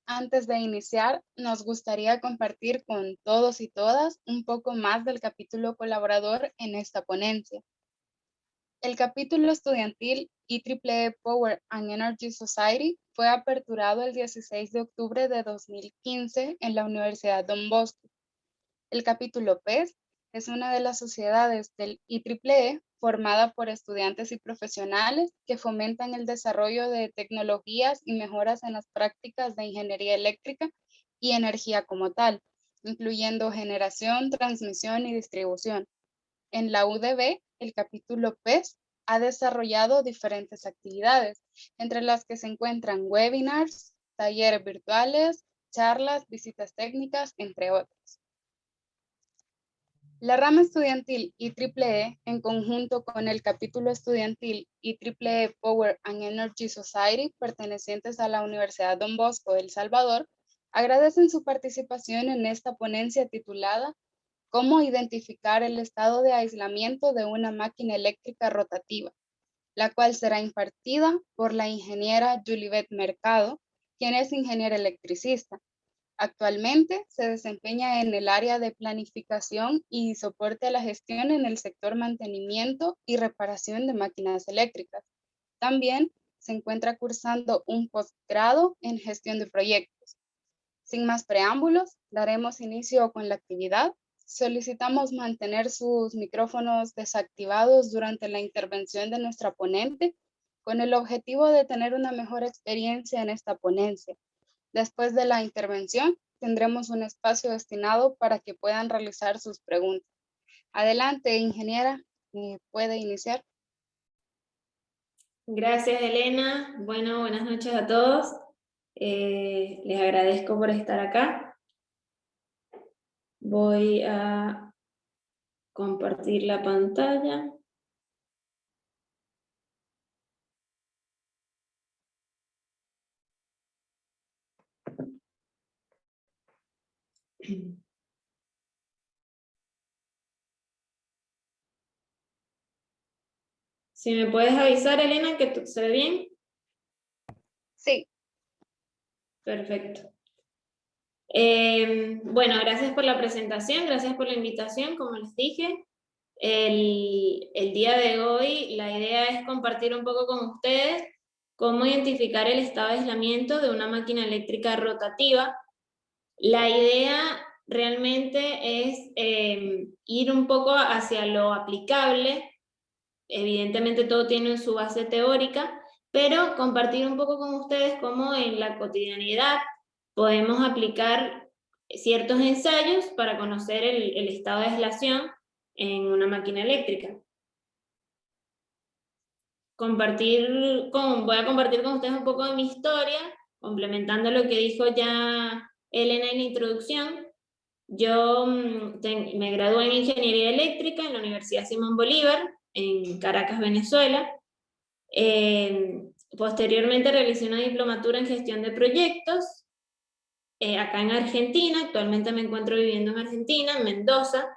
Antes de iniciar, nos gustaría compartir con todos y todas un poco más del capítulo colaborador en esta ponencia. El capítulo estudiantil IEEE Power and Energy Society fue aperturado el 16 de octubre de 2015 en la Universidad Don Bosco. El capítulo PES es una de las sociedades del IEEE formada por estudiantes y profesionales que fomentan el desarrollo de tecnologías y mejoras en las prácticas de ingeniería eléctrica y energía como tal, incluyendo generación, transmisión y distribución. En la UDB, el capítulo PES ha desarrollado diferentes actividades, entre las que se encuentran webinars, talleres virtuales, charlas, visitas técnicas, entre otras. La rama estudiantil IEEE, en conjunto con el capítulo estudiantil IEEE Power and Energy Society, pertenecientes a la Universidad Don Bosco de El Salvador, agradecen su participación en esta ponencia titulada ¿Cómo identificar el estado de aislamiento de una máquina eléctrica rotativa?, la cual será impartida por la ingeniera Julibet Mercado, quien es ingeniera electricista. Actualmente se desempeña en el área de planificación y soporte a la gestión en el sector mantenimiento y reparación de máquinas eléctricas. También se encuentra cursando un posgrado en gestión de proyectos. Sin más preámbulos, daremos inicio con la actividad. Solicitamos mantener sus micrófonos desactivados durante la intervención de nuestra ponente, con el objetivo de tener una mejor experiencia en esta ponencia. Después de la intervención, tendremos un espacio destinado para que puedan realizar sus preguntas. Adelante, ingeniera, puede iniciar. Gracias, Elena. Bueno, buenas noches a todos. Les agradezco por estar acá. Voy a compartir la pantalla. Si me puedes avisar, Elena, que se ve bien. Sí. Perfecto. Bueno, gracias por la presentación, gracias por la invitación, como les dije. El día de hoy la idea es compartir un poco con ustedes cómo identificar el estado de aislamiento de una máquina eléctrica rotativa. La idea realmente es ir un poco hacia lo aplicable. Evidentemente todo tiene su base teórica, pero compartir un poco con ustedes cómo en la cotidianidad podemos aplicar ciertos ensayos para conocer el estado de aislación en una máquina eléctrica. Voy a compartir con ustedes un poco de mi historia, complementando lo que dijo ya Elena en la introducción. Yo me gradué en Ingeniería Eléctrica en la Universidad Simón Bolívar, en Caracas, Venezuela. Posteriormente realicé una diplomatura en gestión de proyectos acá en Argentina. Actualmente me encuentro viviendo en Argentina, en Mendoza.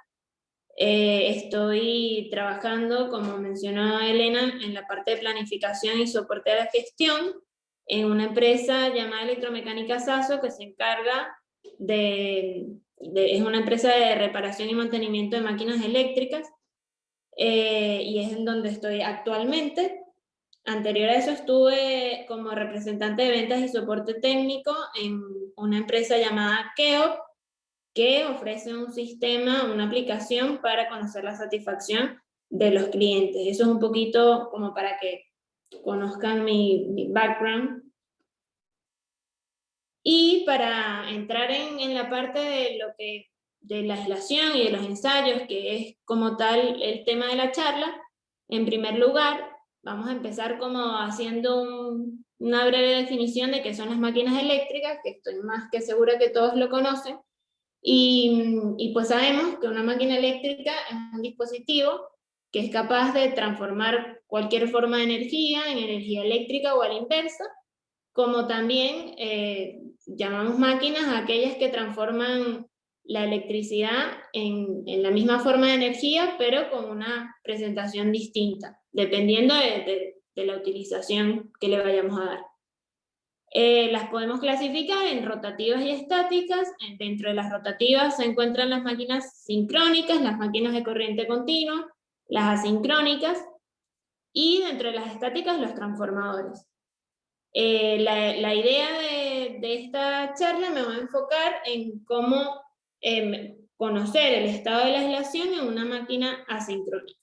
Estoy trabajando, como mencionó Elena, en la parte de planificación y soporte a la gestión en una empresa llamada Electromecánica Saso, que se encarga es una empresa de reparación y mantenimiento de máquinas eléctricas, y es en donde estoy actualmente. Anterior a eso estuve como representante de ventas y soporte técnico en una empresa llamada Keop, que ofrece un sistema, una aplicación para conocer la satisfacción de los clientes. Eso es un poquito como para que conozcan mi background. Y para entrar en la parte de la aislación y de los ensayos, que es como tal el tema de la charla, en primer lugar, vamos a empezar como haciendo una breve definición de qué son las máquinas eléctricas, que estoy más que segura que todos lo conocen. Y pues sabemos que una máquina eléctrica es un dispositivo que es capaz de transformar cualquier forma de energía en energía eléctrica o a la inversa, como también llamamos máquinas a aquellas que transforman la electricidad en la misma forma de energía, pero con una presentación distinta, dependiendo de la utilización que le vayamos a dar. Las podemos clasificar en rotativas y estáticas. Dentro de las rotativas se encuentran las máquinas sincrónicas, las máquinas de corriente continua, las asincrónicas, y dentro de las estáticas los transformadores. La idea de esta charla me va a enfocar en cómo conocer el estado de la aislación en una máquina asincrónica.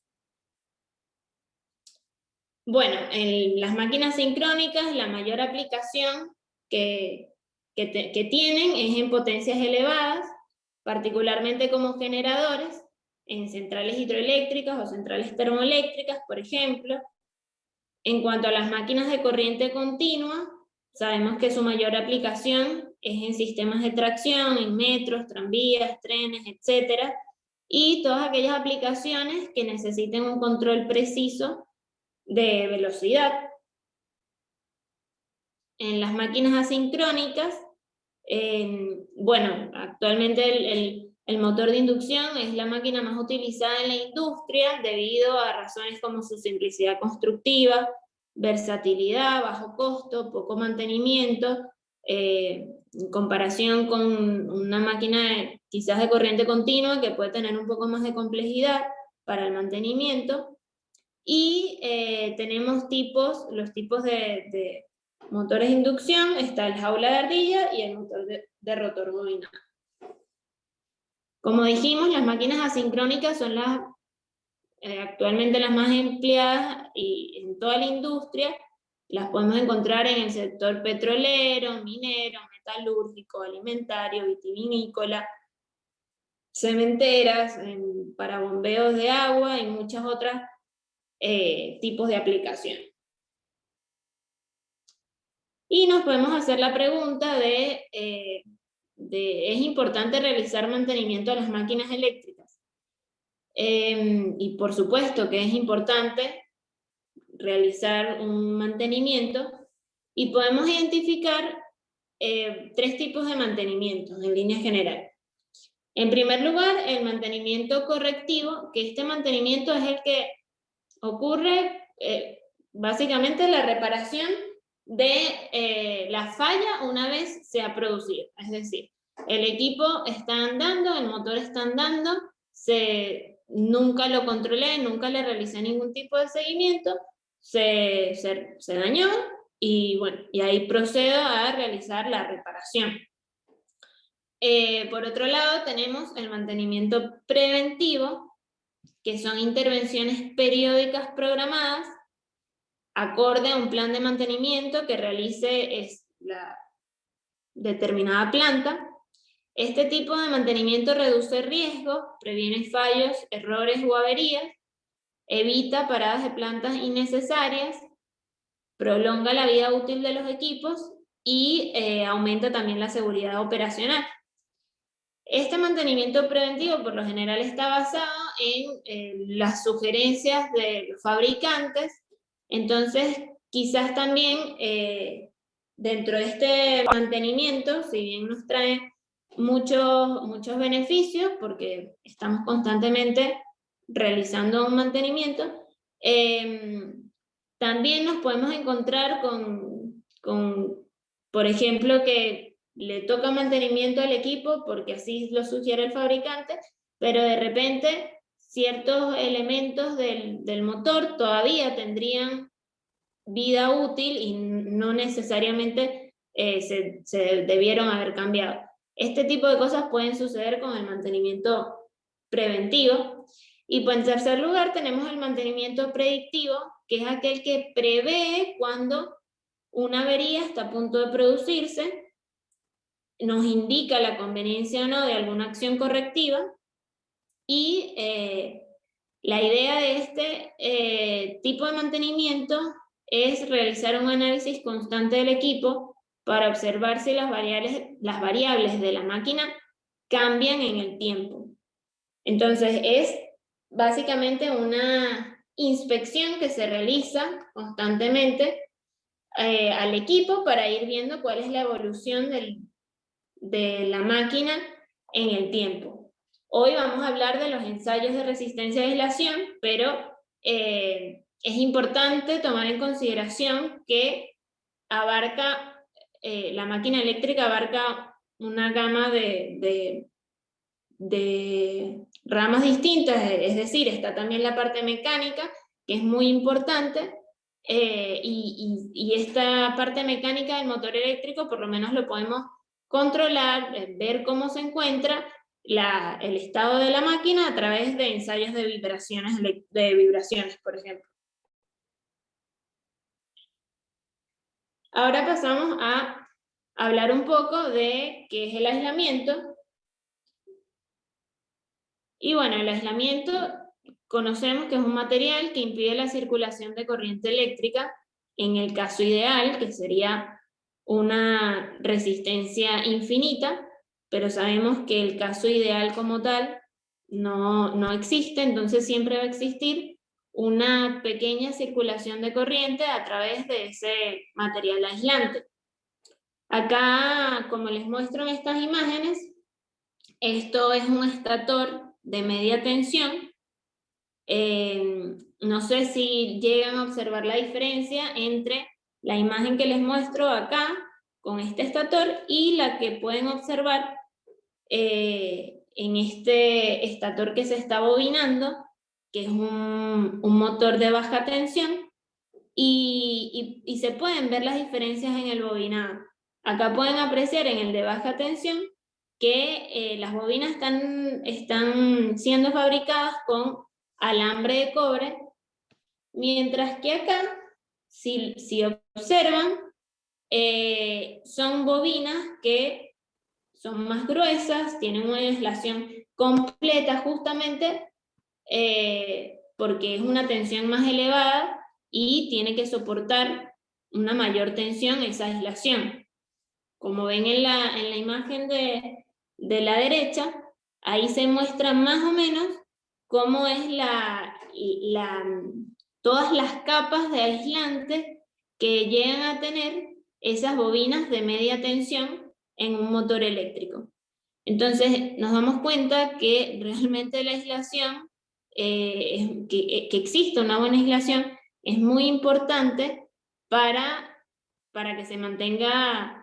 Bueno, en las máquinas sincrónicas la mayor aplicación que tienen es en potencias elevadas, particularmente como generadores, en centrales hidroeléctricas o centrales termoeléctricas, por ejemplo. En cuanto a las máquinas de corriente continua, sabemos que su mayor aplicación es en sistemas de tracción, en metros, tranvías, trenes, etc. Y todas aquellas aplicaciones que necesiten un control preciso de velocidad. En las máquinas asincrónicas, bueno, actualmente el motor de inducción es la máquina más utilizada en la industria debido a razones como su simplicidad constructiva, versatilidad, bajo costo, poco mantenimiento, en comparación con una máquina quizás de corriente continua que puede tener un poco más de complejidad para el mantenimiento. Y tenemos los tipos de motores de inducción. Está el jaula de ardilla y el motor de rotor bobinado. Como dijimos, las máquinas asincrónicas son actualmente las más empleadas y en toda la industria. Las podemos encontrar en el sector petrolero, minero, metalúrgico, alimentario, vitivinícola, cementeras, para bombeos de agua y muchas otras tipos de aplicación. Y nos podemos hacer la pregunta ¿es importante realizar mantenimiento a las máquinas eléctricas? Y por supuesto que es importante realizar un mantenimiento, y podemos identificar 3 tipos de mantenimientos en línea general. En primer lugar, el mantenimiento correctivo, que este mantenimiento es el que ocurre básicamente la reparación de la falla una vez se ha producido. Es decir, el equipo está andando, el motor está andando, nunca lo controlé, nunca le realicé ningún tipo de seguimiento, se dañó y bueno, y ahí procedo a realizar la reparación. Por otro lado, tenemos el mantenimiento preventivo, que son intervenciones periódicas programadas acorde a un plan de mantenimiento que realice la determinada planta. Este tipo de mantenimiento reduce riesgos, previene fallos, errores o averías, evita paradas de plantas innecesarias, prolonga la vida útil de los equipos y aumenta también la seguridad operacional. Este mantenimiento preventivo por lo general está basado en las sugerencias de los fabricantes. Entonces, quizás también dentro de este mantenimiento, si bien nos trae muchos beneficios, porque estamos constantemente realizando un mantenimiento, también nos podemos encontrar con, por ejemplo, que le toca mantenimiento al equipo porque así lo sugiere el fabricante, pero de repente ciertos elementos del motor todavía tendrían vida útil y no necesariamente se debieron haber cambiado. Este tipo de cosas pueden suceder con el mantenimiento preventivo. Y pues, en tercer lugar tenemos el mantenimiento predictivo, que es aquel que prevé cuando una avería está a punto de producirse, nos indica la conveniencia o no de alguna acción correctiva, y la idea de este tipo de mantenimiento es realizar un análisis constante del equipo para observar si las variables de la máquina cambian en el tiempo. Entonces es básicamente una inspección que se realiza constantemente al equipo para ir viendo cuál es la evolución de la máquina en el tiempo. Hoy vamos a hablar de los ensayos de resistencia a aislación, pero es importante tomar en consideración que la máquina eléctrica abarca una gama de ramas distintas, es decir, está también la parte mecánica, que es muy importante, y esta parte mecánica del motor eléctrico por lo menos lo podemos controlar, ver cómo se encuentra el estado de la máquina a través de ensayos de vibraciones, por ejemplo. Ahora pasamos a hablar un poco de qué es el aislamiento. Y bueno, el aislamiento conocemos que es un material que impide la circulación de corriente eléctrica en el caso ideal, que sería una resistencia infinita, pero sabemos que el caso ideal como tal no existe, entonces siempre va a existir una pequeña circulación de corriente a través de ese material aislante. Acá, como les muestro en estas imágenes, esto es un estator de media tensión. No sé si llegan a observar la diferencia entre la imagen que les muestro acá con este estator y la que pueden observar en este estator que se está bobinando, que es un motor de baja tensión, y se pueden ver las diferencias en el bobinado. Acá pueden apreciar en el de baja tensión que las bobinas están siendo fabricadas con alambre de cobre, mientras que acá, si observan, son bobinas que son más gruesas, tienen una aislación completa justamente porque es una tensión más elevada y tiene que soportar una mayor tensión esa aislación. Como ven en la imagen de la derecha, ahí se muestra más o menos cómo es todas las capas de aislante que llegan a tener esas bobinas de media tensión en un motor eléctrico. Entonces nos damos cuenta que realmente la aislación, que exista una buena aislación, es muy importante para que se mantenga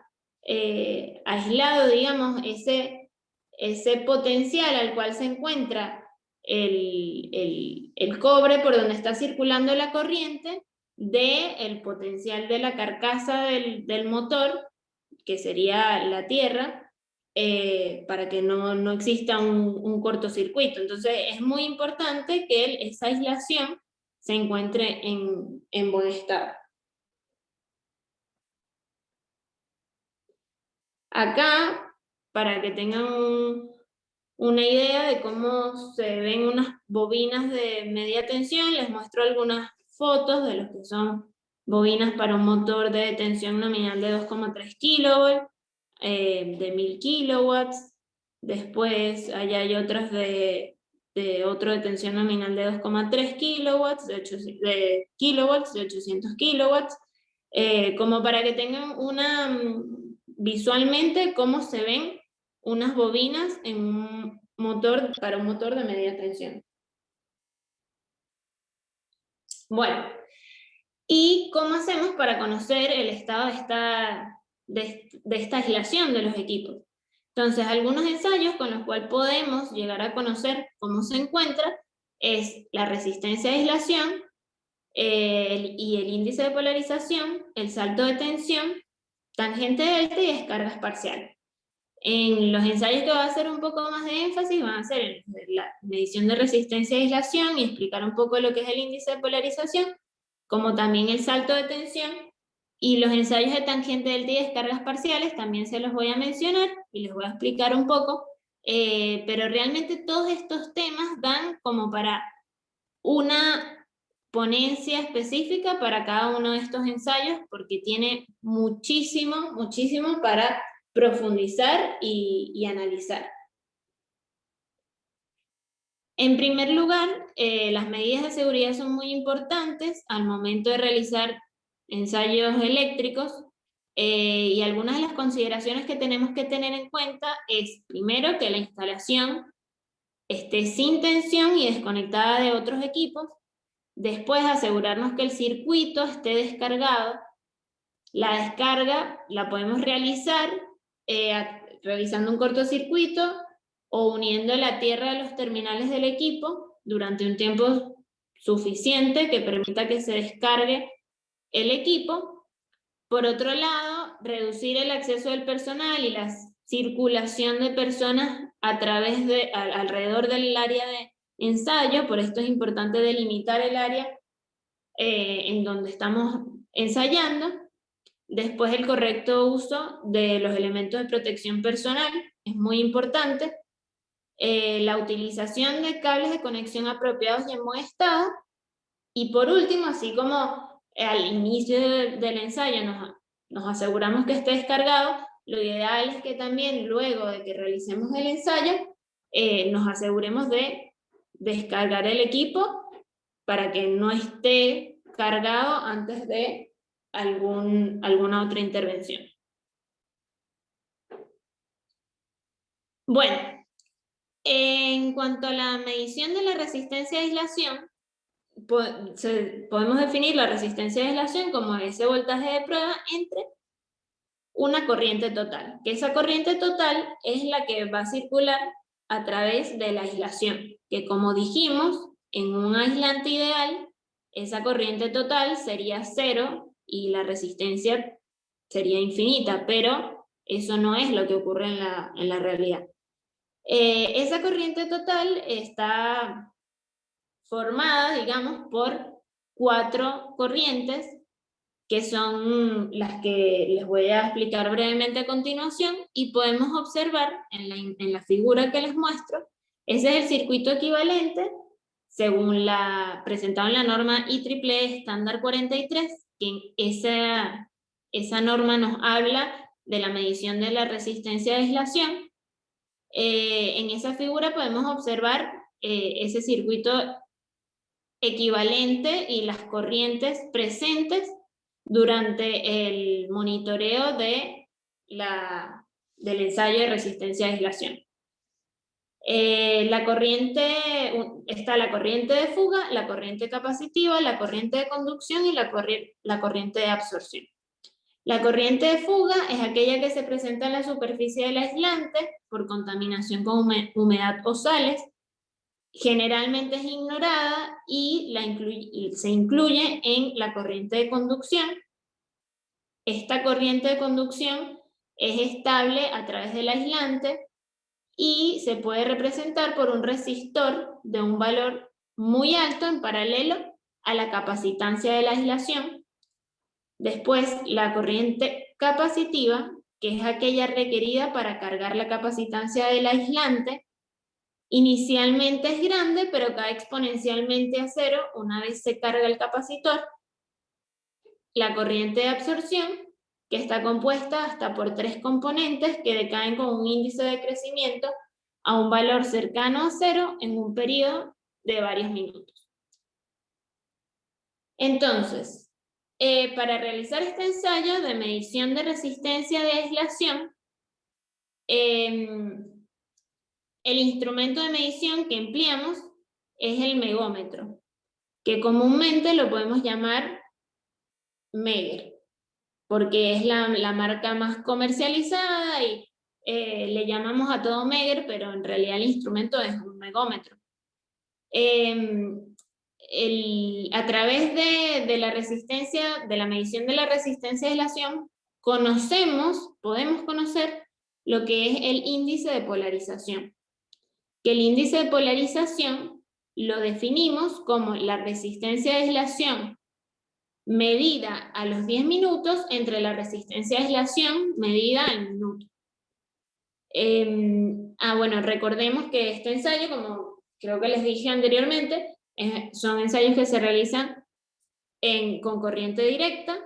aislado, digamos, ese potencial al cual se encuentra el cobre por donde está circulando la corriente del potencial de la carcasa del motor, que sería la tierra, para que no exista un cortocircuito. Entonces es muy importante que esa aislación se encuentre en buen estado. Acá, para que tengan una idea de cómo se ven unas bobinas de media tensión, les muestro algunas fotos de lo que son bobinas para un motor de tensión nominal de 2,3 kV, de 1000 kilowatts. Después allá hay otras de otro de tensión nominal de 2,3 kilowatts, de 800 kilowatts, como para que tengan visualmente cómo se ven unas bobinas en para un motor de media tensión. Bueno, ¿y cómo hacemos para conocer el estado de esta aislación de los equipos? Entonces, algunos ensayos con los cuales podemos llegar a conocer cómo se encuentra es la resistencia a aislación y el índice de polarización, el salto de tensión, tangente delta y descargas parciales. En los ensayos que va a hacer un poco más de énfasis van a ser la medición de resistencia a aislación y explicar un poco lo que es el índice de polarización, como también el salto de tensión, y los ensayos de tangente delta y descargas parciales también se los voy a mencionar y les voy a explicar un poco, pero realmente todos estos temas dan como para una ponencia específica para cada uno de estos ensayos, porque tiene muchísimo, muchísimo para profundizar y analizar. En primer lugar, las medidas de seguridad son muy importantes al momento de realizar ensayos eléctricos, Y algunas de las consideraciones que tenemos que tener en cuenta es, primero, que la instalación esté sin tensión y desconectada de otros equipos. Después, asegurarnos que el circuito esté descargado. La descarga la podemos realizar realizando un cortocircuito o uniendo la tierra a los terminales del equipo durante un tiempo suficiente que permita que se descargue el equipo. Por otro lado, reducir el acceso del personal y la circulación de personas alrededor del área de ensayo. Por esto es importante delimitar el área en donde estamos ensayando. Después, el correcto uso de los elementos de protección personal es muy importante. La utilización de cables de conexión apropiados y en buen estado. Y por último, así como al inicio del ensayo nos aseguramos que esté descargado, lo ideal es que también luego de que realicemos el ensayo, nos aseguremos de descargar el equipo para que no esté cargado antes de alguna otra intervención. Bueno, en cuanto a la medición de la resistencia de aislación, podemos definir la resistencia de aislación como ese voltaje de prueba entre una corriente total, que esa corriente total es la que va a circular a través de la aislación, que como dijimos, en un aislante ideal, esa corriente total sería cero y la resistencia sería infinita, pero eso no es lo que ocurre en la realidad. Esa corriente total está formada, digamos, por 4 corrientes, que son las que les voy a explicar brevemente a continuación, y podemos observar en la figura que les muestro, ese es el circuito equivalente, según presentado en la norma IEEE estándar 43, que esa norma nos habla de la medición de la resistencia de aislación. En esa figura podemos observar ese circuito equivalente y las corrientes presentes durante el monitoreo del ensayo de resistencia de aislación. Está la corriente de fuga, la corriente capacitiva, la corriente de conducción y la corriente de absorción. La corriente de fuga es aquella que se presenta en la superficie del aislante por contaminación con humedad o sales. Generalmente es ignorada y se incluye en la corriente de conducción. Esta corriente de conducción es estable a través del aislante y se puede representar por un resistor de un valor muy alto en paralelo a la capacitancia de la aislación. Después, la corriente capacitiva, que es aquella requerida para cargar la capacitancia del aislante, inicialmente es grande, pero cae exponencialmente a cero una vez se carga el capacitor. La corriente de absorción, que está compuesta hasta por 3 componentes que decaen con un índice de crecimiento a un valor cercano a cero en un periodo de varios minutos. Entonces, para realizar este ensayo de medición de resistencia de aislación, el instrumento de medición que empleamos es el megómetro, que comúnmente lo podemos llamar Megger, porque es la marca más comercializada y le llamamos a todo Megger, pero en realidad el instrumento es un megómetro. A través de la resistencia, de la medición de la resistencia de aislación, podemos conocer lo que es el índice de polarización. Que el índice de polarización lo definimos como la resistencia de aislación medida a los 10 minutos entre la resistencia de aislación medida al minuto. Bueno, recordemos que este ensayo, como creo que les dije anteriormente, son ensayos que se realizan con corriente directa.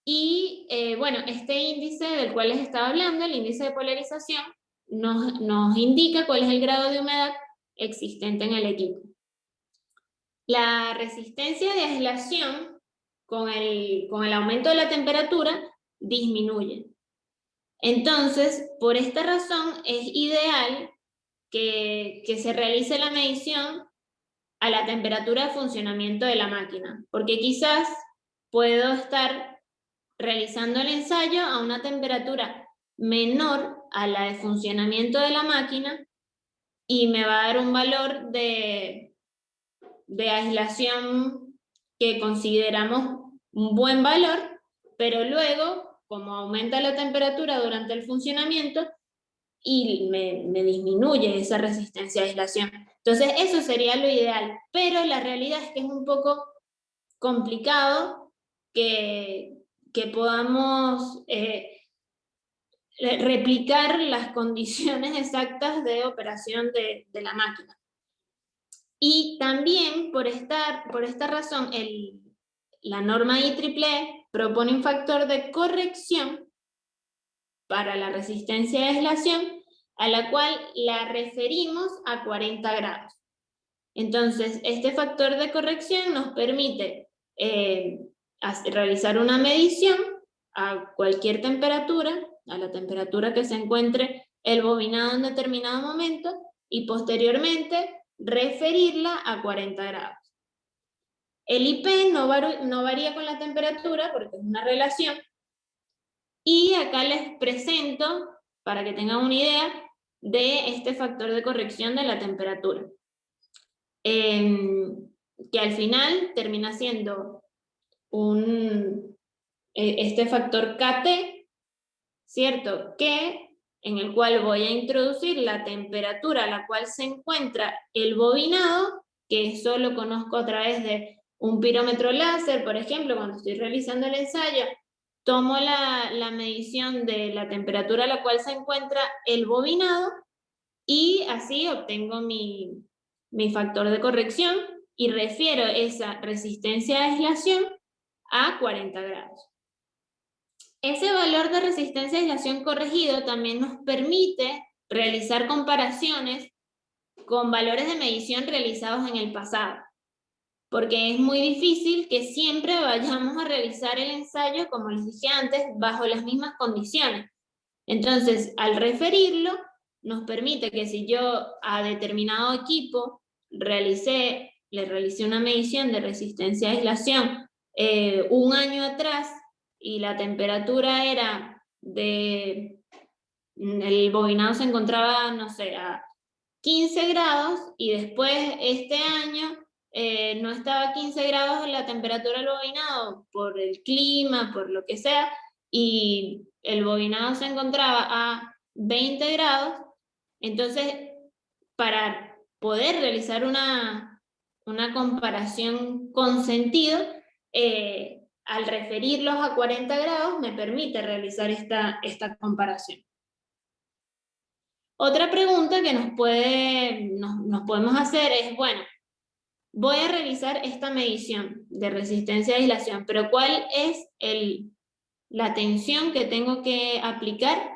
Y bueno, este índice del cual les estaba hablando, el índice de polarización, nos indica cuál es el grado de humedad existente en el equipo. La resistencia de aislación con el aumento de la temperatura disminuyen. Entonces, por esta razón es ideal que se realice la medición a la temperatura de funcionamiento de la máquina, porque quizás puedo estar realizando el ensayo a una temperatura menor a la de funcionamiento de la máquina y me va a dar un valor de aislación que consideramos un buen valor, pero luego, como aumenta la temperatura durante el funcionamiento, y me disminuye esa resistencia a aislación. Entonces, eso sería lo ideal, pero la realidad es que es un poco complicado que podamos replicar las condiciones exactas de operación de la máquina. Y también por esta razón, la norma IEEE propone un factor de corrección para la resistencia de aislación, a la cual la referimos a 40 grados. Entonces, este factor de corrección nos permite realizar una medición a cualquier temperatura, a la temperatura que se encuentre el bobinado en determinado momento, y posteriormente referirla a 40 grados. El IP no varía con la temperatura porque es una relación, y acá les presento, para que tengan una idea, de este factor de corrección de la temperatura. Que al final termina siendo este factor KT, ¿cierto? En el cual voy a introducir la temperatura a la cual se encuentra el bobinado, que eso lo conozco a través de un pirómetro láser, por ejemplo, cuando estoy realizando el ensayo, tomo la medición de la temperatura a la cual se encuentra el bobinado y así obtengo mi factor de corrección y refiero esa resistencia de aislación a 40 grados. Ese valor de resistencia de aislación corregido también nos permite realizar comparaciones con valores de medición realizados en el pasado, porque es muy difícil que siempre vayamos a realizar el ensayo, como les dije antes, bajo las mismas condiciones. Entonces, al referirlo, nos permite que si yo a determinado equipo le realicé una medición de resistencia a aislación un año atrás y la temperatura era el bobinado se encontraba, no sé, a 15 grados y después este año no estaba a 15 grados la temperatura del bobinado por el clima, por lo que sea, y el bobinado se encontraba a 20 grados, entonces para poder realizar una comparación con sentido, al referirlos a 40 grados me permite realizar esta comparación. Otra pregunta que nos podemos hacer es, bueno, voy a realizar esta medición de resistencia a aislación, pero ¿cuál es la tensión que tengo que aplicar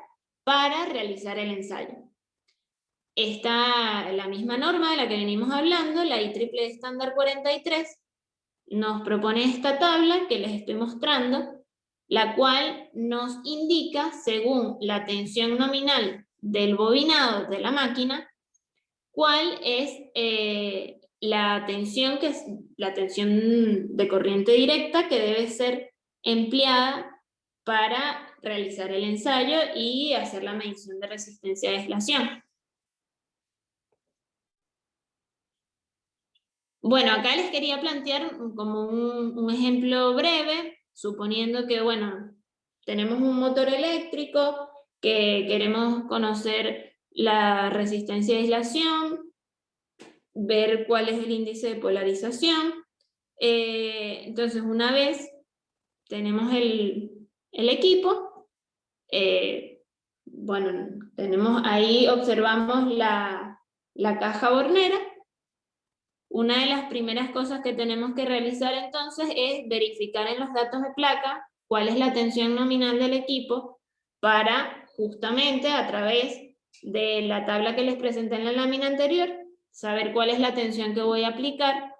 para realizar el ensayo? Está la misma norma de la que venimos hablando, la IEEE estándar 43, nos propone esta tabla que les estoy mostrando, la cual nos indica, según la tensión nominal del bobinado de la máquina, cuál es la tensión de corriente directa que debe ser empleada para realizar el ensayo y hacer la medición de resistencia de aislación. Bueno, acá les quería plantear como un ejemplo breve, suponiendo que, bueno, tenemos un motor eléctrico, que queremos conocer la resistencia de aislación, ver cuál es el índice de polarización. Entonces, una vez tenemos el equipo, bueno, observamos la caja bornera. Una de las primeras cosas que tenemos que realizar entonces es verificar en los datos de placa cuál es la tensión nominal del equipo para justamente a través de la tabla que les presenté en la lámina anterior, saber cuál es la tensión que voy a aplicar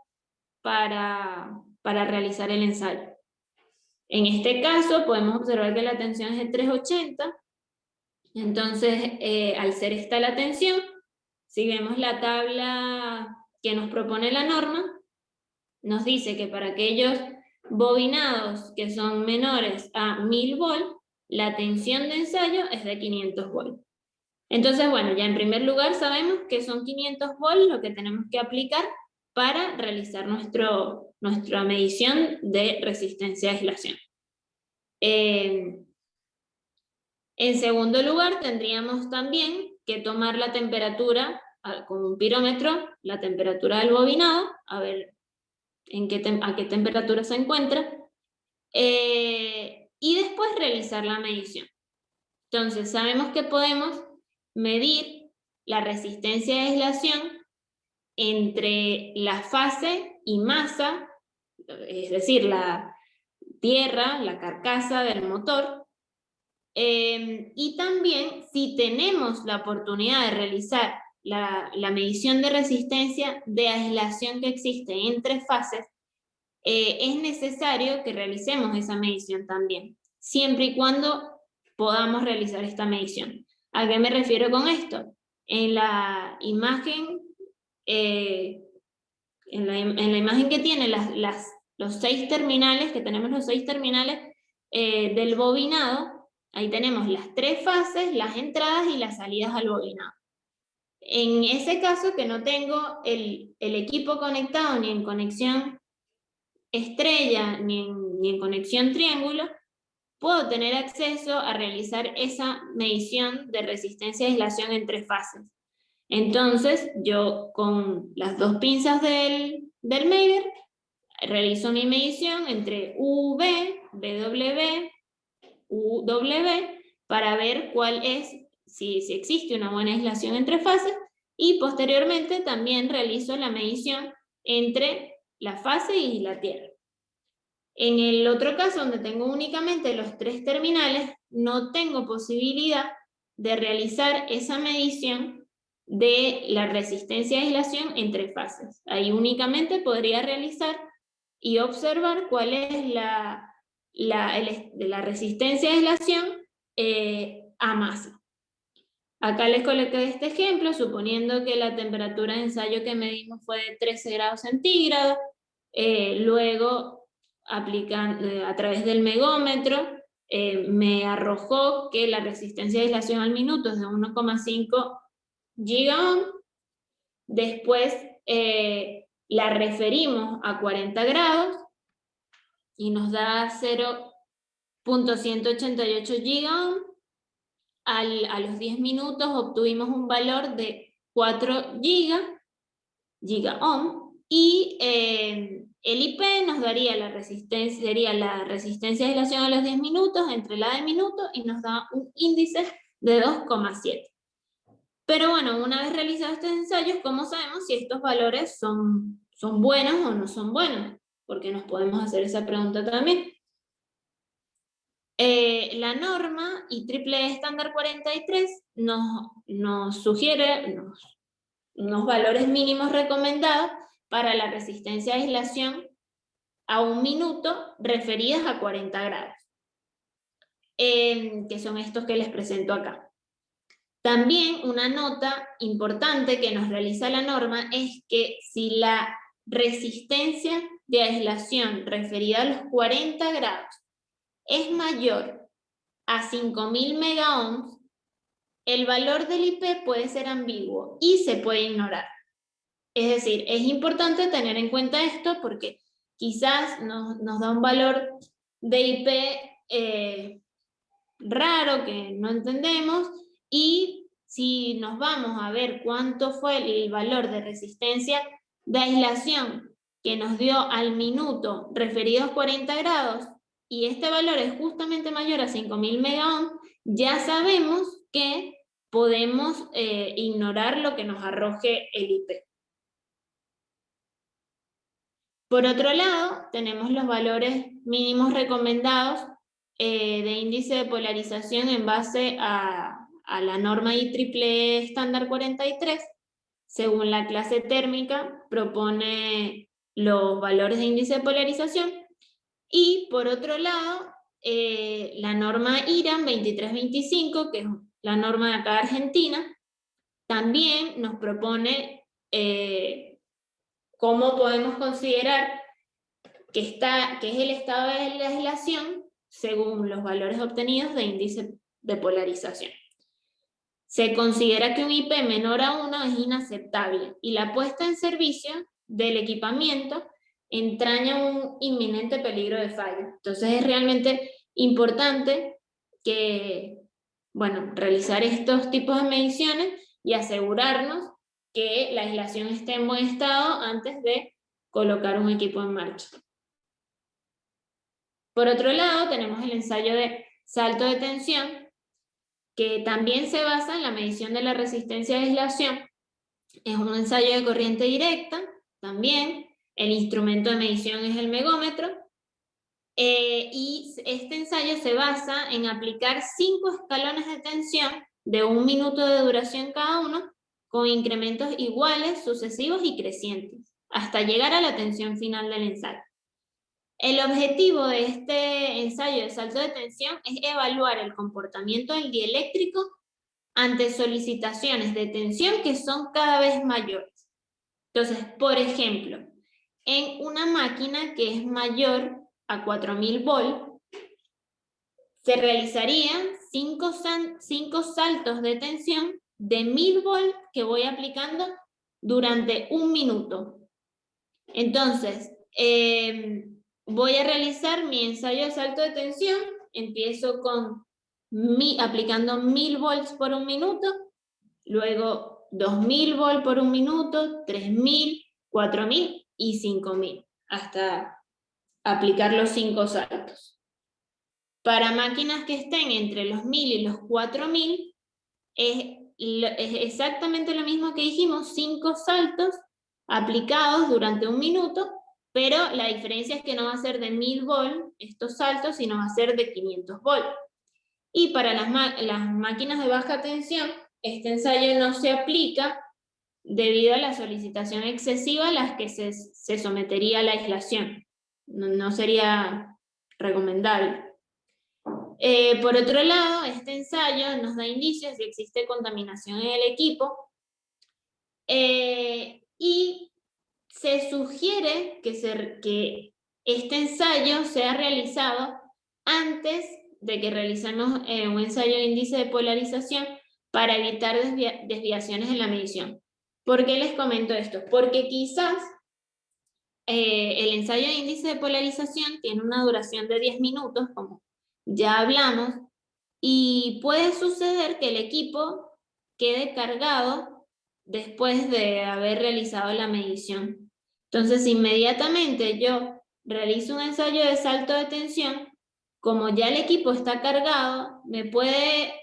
para realizar el ensayo. En este caso podemos observar que la tensión es de 380, entonces al ser esta la tensión, si vemos la tabla que nos propone la norma, nos dice que para aquellos bobinados que son menores a 1000 volt, la tensión de ensayo es de 500 volt. Entonces, bueno, ya en primer lugar sabemos que son 500 volts lo que tenemos que aplicar para realizar nuestra medición de resistencia a aislación. En segundo lugar, tendríamos también que tomar la temperatura con un pirómetro, la temperatura del bobinado, a ver a qué temperatura se encuentra, y después realizar la medición. Entonces, sabemos que podemos medir la resistencia de aislación entre la fase y masa, es decir, la tierra, la carcasa del motor, y también si tenemos la oportunidad de realizar la medición de resistencia de aislación que existe entre fases, es necesario que realicemos esa medición también, siempre y cuando podamos realizar esta medición. ¿A qué me refiero con esto? En la imagen, en la imagen que tiene los 6 terminales, que tenemos los 6 terminales del bobinado, ahí tenemos las 3 fases, las entradas y las salidas al bobinado. En ese caso que no tengo el equipo conectado ni en conexión estrella ni en conexión triángulo, puedo tener acceso a realizar esa medición de resistencia de aislación en 3 fases. Entonces, yo con las 2 pinzas del Maver realizo mi medición entre UV, BW, UW, para ver cuál es, si existe una buena aislación entre fases, y posteriormente también realizo la medición entre la fase y la tierra. En el otro caso, donde tengo únicamente los 3 terminales, no tengo posibilidad de realizar esa medición de la resistencia de aislación entre fases. Ahí únicamente podría realizar y observar cuál es la resistencia de aislación a masa. Acá les coloqué este ejemplo, suponiendo que la temperatura de ensayo que medimos fue de 13 grados centígrados, luego aplicando a través del megómetro, me arrojó que la resistencia de aislación al minuto es de 1,5 gigaohm. Después la referimos a 40 grados y nos da 0.188 gigaohm. A los 10 minutos obtuvimos un valor de 4 gigaohm y el IP nos daría sería la resistencia de aislación a los 10 minutos entre la de minuto y nos da un índice de 2,7. Pero bueno, una vez realizados estos ensayos, ¿cómo sabemos si estos valores son buenos o no son buenos? Porque nos podemos hacer esa pregunta también. La norma IEEE estándar 43 nos sugiere unos valores mínimos recomendados para la resistencia de aislación a 1 minuto referidas a 40 grados, que son estos que les presento acá. También una nota importante que nos realiza la norma es que si la resistencia de aislación referida a los 40 grados es mayor a 5000 megaohms, el valor del IP puede ser ambiguo y se puede ignorar. Es decir, es importante tener en cuenta esto porque quizás nos da un valor de IP raro que no entendemos, y si nos vamos a ver cuánto fue el valor de resistencia de aislación que nos dio al minuto referido a 40 grados, y este valor es justamente mayor a 5000 megaohms, ya sabemos que podemos ignorar lo que nos arroje el IP. Por otro lado, tenemos los valores mínimos recomendados de índice de polarización en base a la norma IEEE estándar 43. Según la clase térmica, propone los valores de índice de polarización Y por otro lado, la norma IRAN 2325, que es la norma de acá de Argentina, también nos propone cómo podemos considerar que es el estado de la aislación según los valores obtenidos de índice de polarización. Se considera que un IP menor a 1 es inaceptable y la puesta en servicio del equipamiento entraña un inminente peligro de fallo. Entonces es realmente importante que, bueno, realizar estos tipos de mediciones y asegurarnos que la aislación esté en buen estado antes de colocar un equipo en marcha. Por otro lado, tenemos el ensayo de salto de tensión, que también se basa en la medición de la resistencia de aislación. Es un ensayo de corriente directa, también. El instrumento de medición es el megómetro. Y este ensayo se basa en aplicar 5 escalones de tensión de 1 minuto de duración cada uno, con incrementos iguales, sucesivos y crecientes, hasta llegar a la tensión final del ensayo. El objetivo de este ensayo de salto de tensión es evaluar el comportamiento del dieléctrico ante solicitaciones de tensión que son cada vez mayores. Entonces, por ejemplo, en una máquina que es mayor a 4000 volt, se realizarían 5 saltos de tensión de 1000 volt que voy aplicando durante 1 minuto. Entonces, voy a realizar mi ensayo de salto de tensión. Empiezo con aplicando 1000 volts por 1 minuto, luego 2000 volts por 1 minuto, 3000, 4000 y 5000, hasta aplicar los 5 saltos. Para máquinas que estén entre los 1000 y los 4000, es exactamente lo mismo que dijimos, 5 saltos aplicados durante 1 minuto, pero la diferencia es que no va a ser de 1000 volt estos saltos, sino va a ser de 500 volt. Y para las máquinas de baja tensión, este ensayo no se aplica debido a la solicitación excesiva a las que se sometería a la aislación. No sería recomendable. Por otro lado, este ensayo nos da indicios de que existe contaminación en el equipo y se sugiere que este ensayo sea realizado antes de que realicemos un ensayo de índice de polarización para evitar desviaciones en la medición. ¿Por qué les comento esto? Porque quizás el ensayo de índice de polarización tiene una duración de 10 minutos, como ya hablamos, y puede suceder que el equipo quede cargado después de haber realizado la medición. Entonces, inmediatamente yo realizo un ensayo de salto de tensión, como ya el equipo está cargado, me puede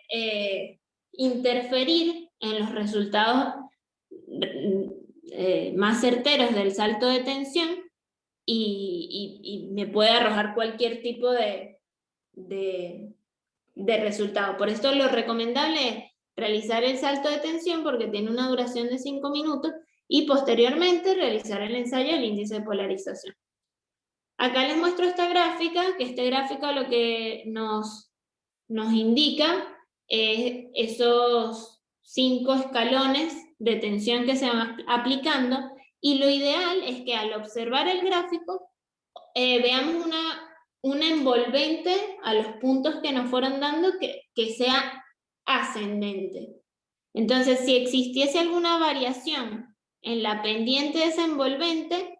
interferir en los resultados más certeros del salto de tensión y me puede arrojar cualquier tipo de resultado. Por esto lo recomendable es realizar el salto de tensión porque tiene una duración de 5 minutos y posteriormente realizar el ensayo del índice de polarización. Acá les muestro esta gráfica, que este gráfico lo que nos indica es esos 5 escalones de tensión que se van aplicando, y lo ideal es que al observar el gráfico veamos una envolvente a los puntos que nos fueron dando que sea ascendente. Entonces, si existiese alguna variación en la pendiente de esa envolvente,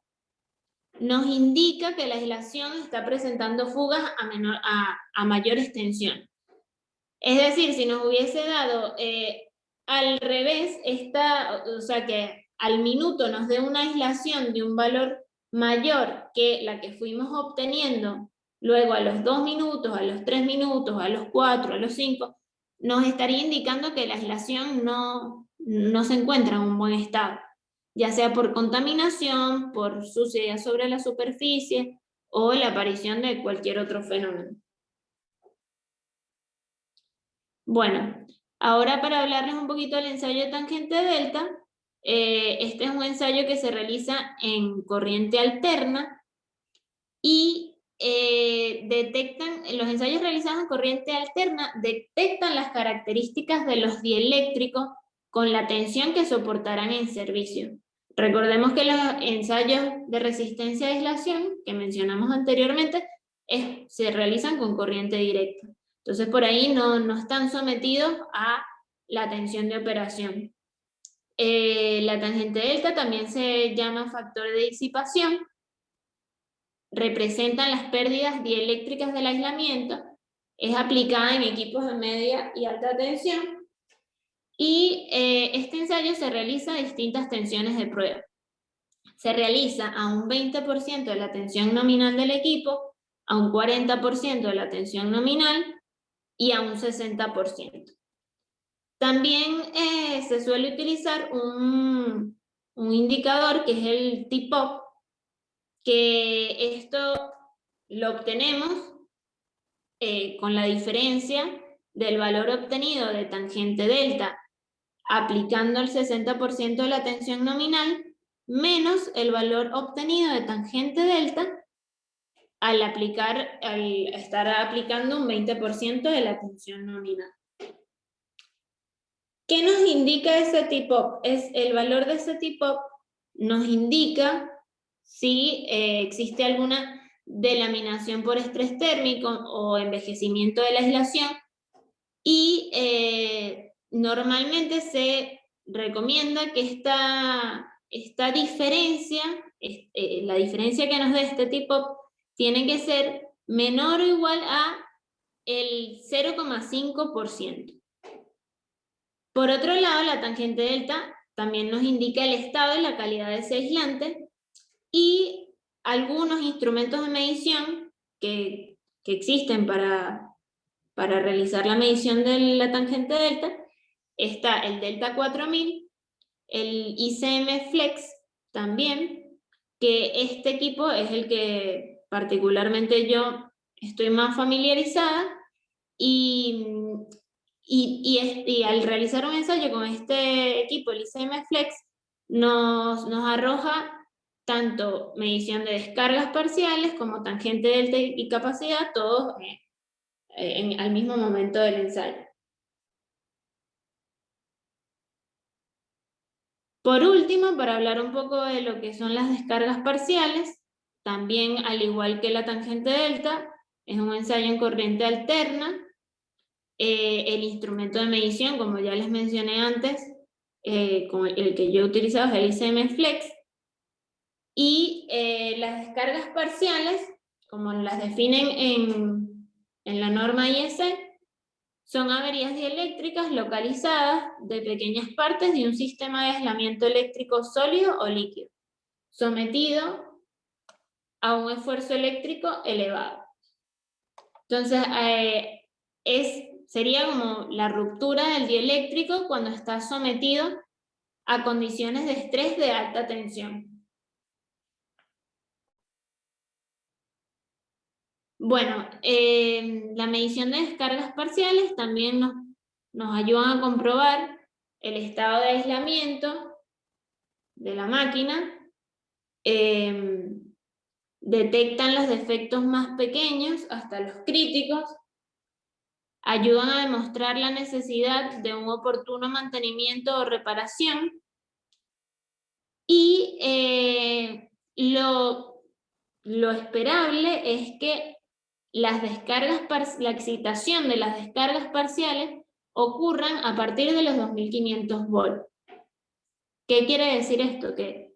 nos indica que la aislación está presentando fugas a mayor extensión. Es decir, si nos hubiese dado al revés, o sea que al minuto nos dé una aislación de un valor mayor que la que fuimos obteniendo luego a los 2 minutos, a los 3 minutos, a los 4, a los 5, nos estaría indicando que la aislación no se encuentra en un buen estado, ya sea por contaminación, por suciedad sobre la superficie o la aparición de cualquier otro fenómeno. Bueno, ahora para hablarles un poquito del ensayo de tangente delta, este es un ensayo que se realiza en corriente alterna y los ensayos realizados en corriente alterna detectan las características de los dieléctricos con la tensión que soportarán en servicio. Recordemos que los ensayos de resistencia a aislación que mencionamos anteriormente se realizan con corriente directa. Entonces por ahí no están sometidos a la tensión de operación. La tangente delta también se llama factor de disipación. Representan las pérdidas dieléctricas del aislamiento. Es aplicada en equipos de media y alta tensión. Y este ensayo se realiza a distintas tensiones de prueba. Se realiza a un 20% de la tensión nominal del equipo, a un 40% de la tensión nominal y a un 60%. También se suele utilizar un indicador que es el T-POP, que esto lo obtenemos con la diferencia del valor obtenido de tangente delta aplicando el 60% de la tensión nominal menos el valor obtenido de tangente delta al estar aplicando un 20% de la tensión nominal. ¿Qué nos indica ese T-POP? El valor de ese T-POP nos indica si existe alguna delaminación por estrés térmico o envejecimiento de la aislación y normalmente se recomienda que esta diferencia, la diferencia que nos dé este T-POP, tiene que ser menor o igual a el 0,5%. Por otro lado, la tangente delta también nos indica el estado y la calidad de ese aislante y algunos instrumentos de medición que existen para realizar la medición de la tangente delta. Está el Delta 4000, el ICM Flex también, que este equipo es el que particularmente yo estoy más familiarizada y al realizar un ensayo con este equipo, el ICM Flex, nos arroja tanto medición de descargas parciales como tangente delta y capacidad, todos al mismo momento del ensayo. Por último, para hablar un poco de lo que son las descargas parciales, también al igual que la tangente delta, es un ensayo en corriente alterna. El instrumento de medición, como ya les mencioné antes, con el que yo he utilizado es el ICM Flex. Y las descargas parciales, como las definen en la norma IEC, son averías dieléctricas localizadas de pequeñas partes de un sistema de aislamiento eléctrico sólido o líquido, sometido a un esfuerzo eléctrico elevado. Entonces, sería como la ruptura del dieléctrico cuando está sometido a condiciones de estrés de alta tensión. Bueno, la medición de descargas parciales también nos ayudan a comprobar el estado de aislamiento de la máquina, detectan los defectos más pequeños hasta los críticos, ayudan a demostrar la necesidad de un oportuno mantenimiento o reparación y lo esperable es que la excitación de las descargas parciales ocurran a partir de los 2500 volts. ¿Qué quiere decir esto? Que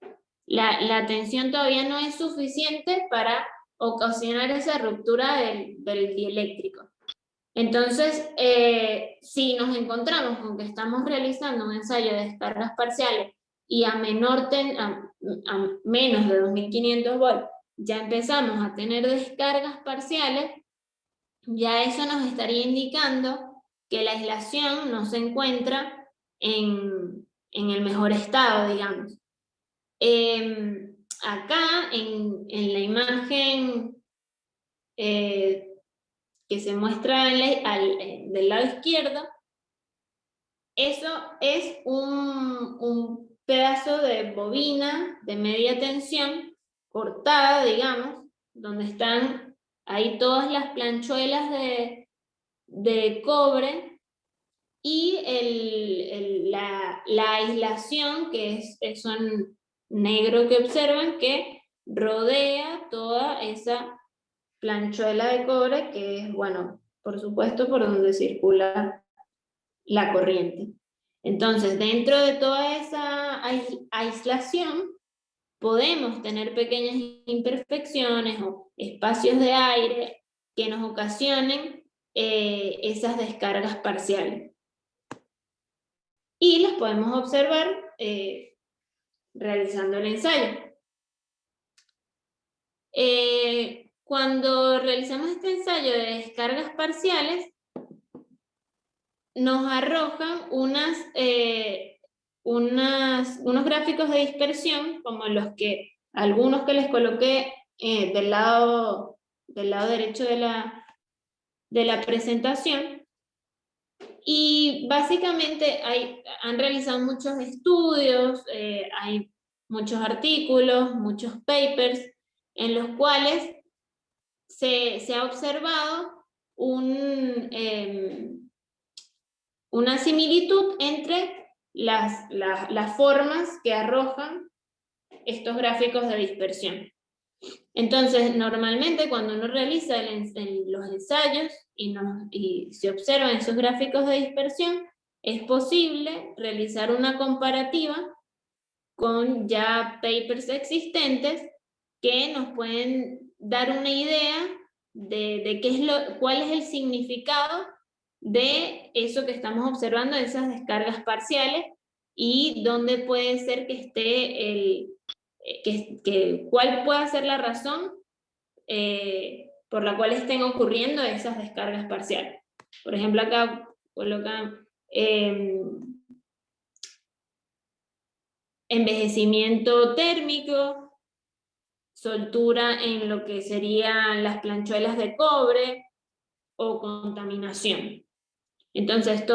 la tensión todavía no es suficiente para ocasionar esa ruptura del dieléctrico. Entonces, si nos encontramos con que estamos realizando un ensayo de descargas parciales y a menos de 2500 volts ya empezamos a tener descargas parciales, ya eso nos estaría indicando que la aislación no se encuentra en el mejor estado, digamos. Acá en la imagen que se muestra del lado izquierdo, eso es un pedazo de bobina de media tensión cortada, digamos, donde están hay todas las planchuelas de cobre y la aislación, que es eso en negro que observan, que rodea toda esa planchuela de cobre, que es, bueno, por supuesto, por donde circula la corriente. Entonces, dentro de toda esa aislación, podemos tener pequeñas imperfecciones o espacios de aire que nos ocasionen esas descargas parciales. Y las podemos observar realizando el ensayo. Cuando realizamos este ensayo de descargas parciales, nos arrojan unos gráficos de dispersión, como algunos que les coloqué del lado derecho de la presentación. Y básicamente han realizado muchos estudios, hay muchos artículos, muchos papers, en los cuales se ha observado una similitud entre las formas que arrojan estos gráficos de dispersión. Entonces, normalmente cuando uno realiza los ensayos y se observan esos gráficos de dispersión, es posible realizar una comparativa con ya papers existentes que nos pueden dar una idea de cuál es el significado de eso que estamos observando, de esas descargas parciales, y dónde puede ser que esté cuál puede ser la razón por la cual estén ocurriendo esas descargas parciales. Por ejemplo, acá colocan envejecimiento térmico, soltura en lo que serían las planchuelas de cobre o contaminación. Entonces,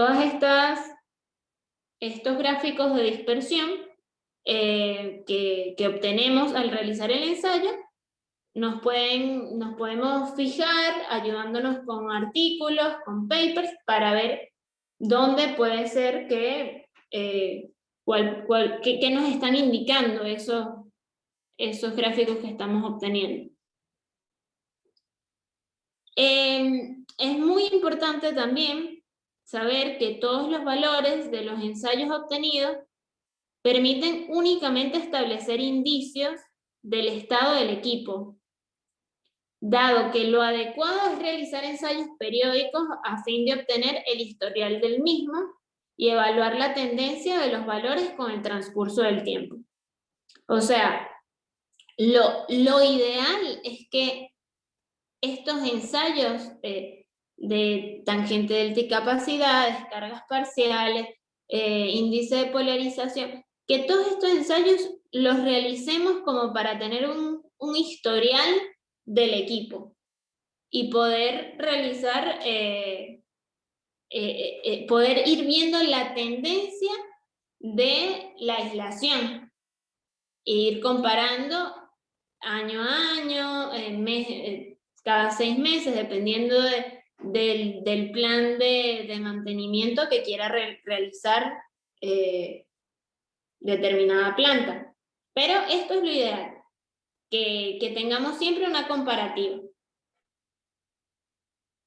estos gráficos de dispersión que obtenemos al realizar el ensayo, nos podemos fijar ayudándonos con artículos, con papers, para ver dónde puede ser que qué nos están indicando esos gráficos que estamos obteniendo. Es muy importante también saber que todos los valores de los ensayos obtenidos permiten únicamente establecer indicios del estado del equipo, dado que lo adecuado es realizar ensayos periódicos a fin de obtener el historial del mismo y evaluar la tendencia de los valores con el transcurso del tiempo. O sea, lo ideal es que estos ensayos de tangente delta y capacidad, descargas parciales, índice de polarización, que todos estos ensayos los realicemos como para tener un historial del equipo y poder realizar, poder ir viendo la tendencia de la aislación e ir comparando año a año, cada 6 meses, dependiendo del plan de mantenimiento que quiera realizar determinada planta. Pero esto es lo ideal, que tengamos siempre una comparativa.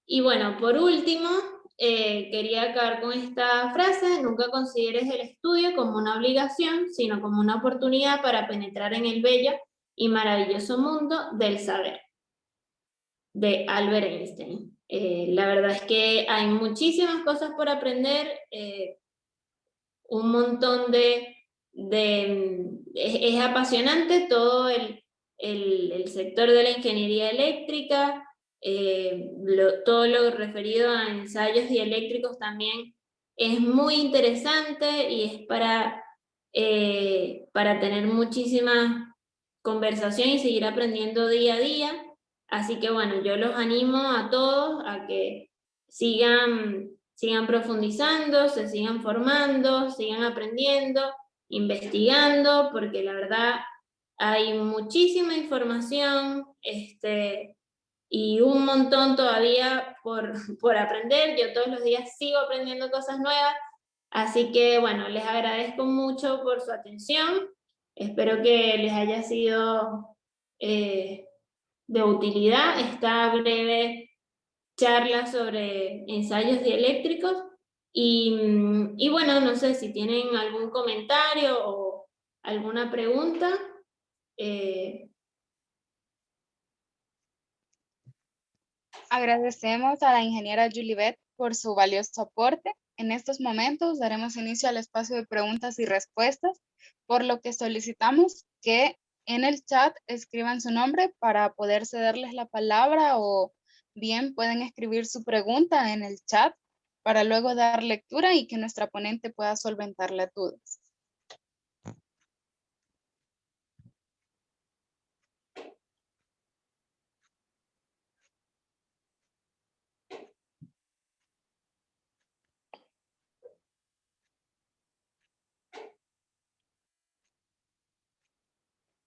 Y bueno, por último, quería acabar con esta frase: nunca consideres el estudio como una obligación, sino como una oportunidad para penetrar en el bello y maravilloso mundo del saber, de Albert Einstein. La verdad es que hay muchísimas cosas por aprender, un montón es apasionante todo el sector de la ingeniería eléctrica, todo lo referido a ensayos dieléctricos también es muy interesante y es para tener muchísima conversación y seguir aprendiendo día a día. Así que bueno, yo los animo a todos a que sigan profundizando, se sigan formando, sigan aprendiendo, investigando, porque la verdad hay muchísima información y un montón todavía por aprender. Yo todos los días sigo aprendiendo cosas nuevas, así que bueno, les agradezco mucho por su atención. Espero que les haya sido de utilidad esta breve charla sobre ensayos dieléctricos. Y bueno, no sé si tienen algún comentario o alguna pregunta. Agradecemos a la ingeniera Julibet por su valioso aporte. En estos momentos daremos inicio al espacio de preguntas y respuestas, por lo que solicitamos que en el chat escriban su nombre para poder cederles la palabra, o bien pueden escribir su pregunta en el chat para luego dar lectura y que nuestra ponente pueda solventar las dudas.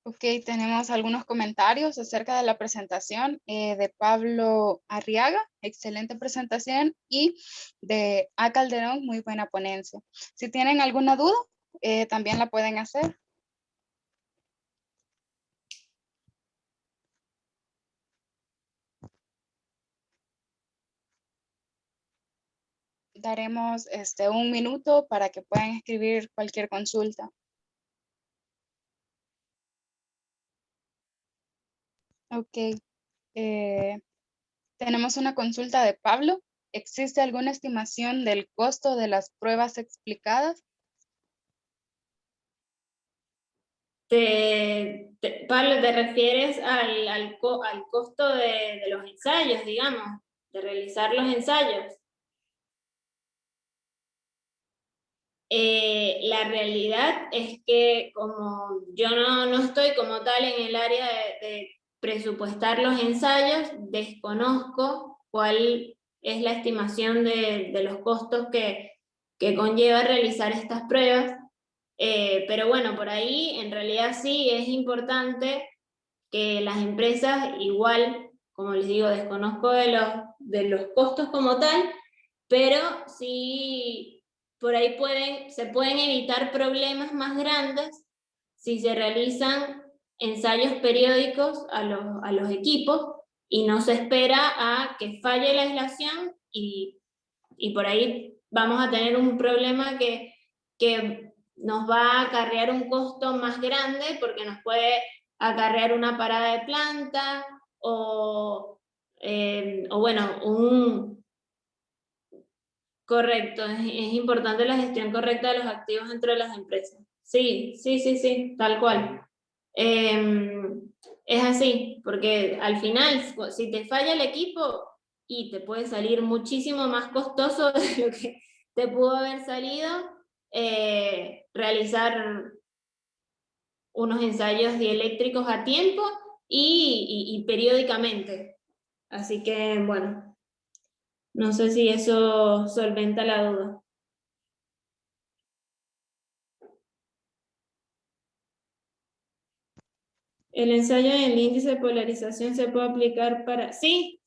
Ok, tenemos algunos comentarios acerca de la presentación de Pablo Arriaga, excelente presentación, y de A. Calderón, muy buena ponencia. Si tienen alguna duda, también la pueden hacer. Daremos un minuto para que puedan escribir cualquier consulta. Ok, tenemos una consulta de Pablo. ¿Existe alguna estimación del costo de las pruebas explicadas? Pablo, ¿te refieres al costo de los ensayos, digamos, de realizar los ensayos? La realidad es que como yo no estoy como tal en el área de presupuestar los ensayos, desconozco cuál es la estimación de los costos que conlleva realizar estas pruebas. Pero bueno, por ahí en realidad sí es importante que las empresas, igual, como les digo, desconozco de los costos como tal, pero sí por ahí se pueden evitar problemas más grandes si se realizan ensayos periódicos a los equipos y no se espera a que falle la aislación y por ahí vamos a tener un problema que nos va a acarrear un costo más grande porque nos puede acarrear una parada de planta o bueno, correcto, es importante la gestión correcta de los activos entre las empresas. Sí, tal cual. Es así, porque al final, si te falla el equipo, y te puede salir muchísimo más costoso de lo que te pudo haber salido realizar unos ensayos dieléctricos a tiempo y periódicamente. Así que, bueno, no sé si eso solventa la duda. El ensayo en el índice de polarización se puede aplicar para... Sí,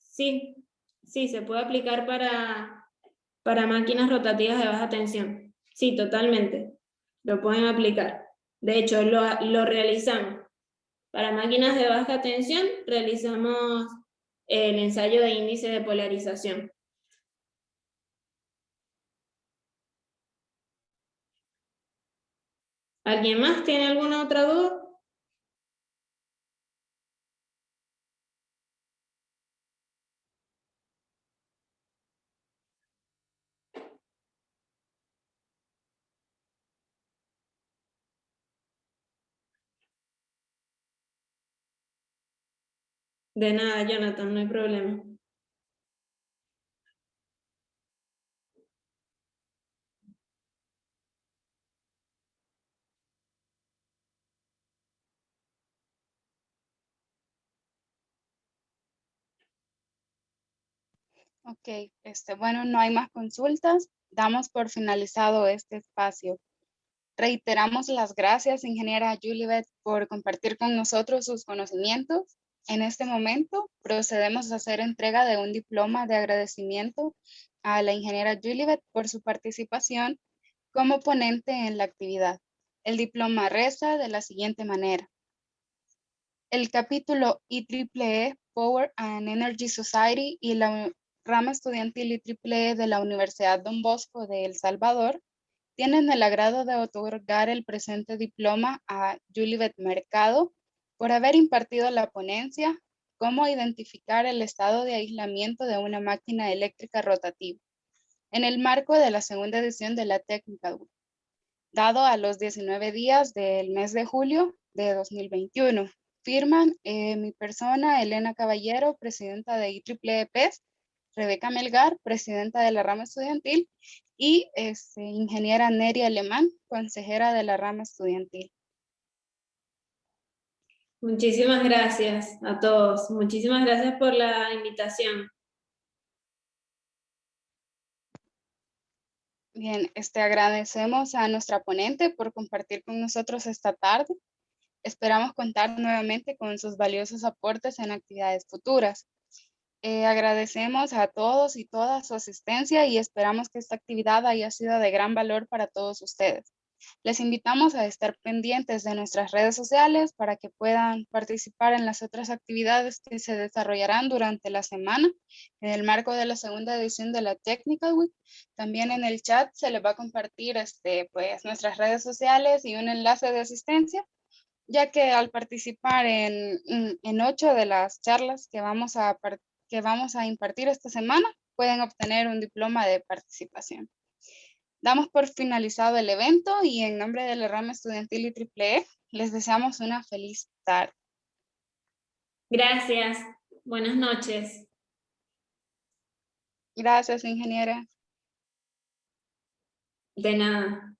se puede aplicar para máquinas rotativas de baja tensión. Sí, totalmente. Lo pueden aplicar. De hecho, lo realizamos. Para máquinas de baja tensión, realizamos el ensayo de índice de polarización. ¿Alguien más tiene alguna otra duda? De nada, Jonathan, no hay problema. Ok, bueno, no hay más consultas. Damos por finalizado este espacio. Reiteramos las gracias, ingeniera Julibet, por compartir con nosotros sus conocimientos. En este momento procedemos a hacer entrega de un diploma de agradecimiento a la ingeniera Julibet por su participación como ponente en la actividad. El diploma reza de la siguiente manera. El capítulo IEEE Power and Energy Society y la rama estudiantil IEEE de la Universidad Don Bosco de El Salvador tienen el agrado de otorgar el presente diploma a Julibet Mercado por haber impartido la ponencia Cómo identificar el estado de aislamiento de una máquina eléctrica rotativa en el marco de la segunda edición de la Technical Week, dado a los 19 días del mes de julio de 2021. Firman mi persona, Elena Caballero, presidenta de IEEE PES, Rebeca Melgar, presidenta de la rama estudiantil, y ingeniera Neri Alemán, consejera de la rama estudiantil. Muchísimas gracias a todos. Muchísimas gracias por la invitación. Bien, agradecemos a nuestra ponente por compartir con nosotros esta tarde. Esperamos contar nuevamente con sus valiosos aportes en actividades futuras. Agradecemos a todos y todas su asistencia y esperamos que esta actividad haya sido de gran valor para todos ustedes. Les invitamos a estar pendientes de nuestras redes sociales para que puedan participar en las otras actividades que se desarrollarán durante la semana en el marco de la segunda edición de la Technical Week. También en el chat se les va a compartir pues, nuestras redes sociales y un enlace de asistencia, ya que al participar en 8 de las charlas que vamos a impartir esta semana, pueden obtener un diploma de participación. Damos por finalizado el evento y en nombre de la rama estudiantil IEEE les deseamos una feliz tarde. Gracias. Buenas noches. Gracias, ingeniera. De nada.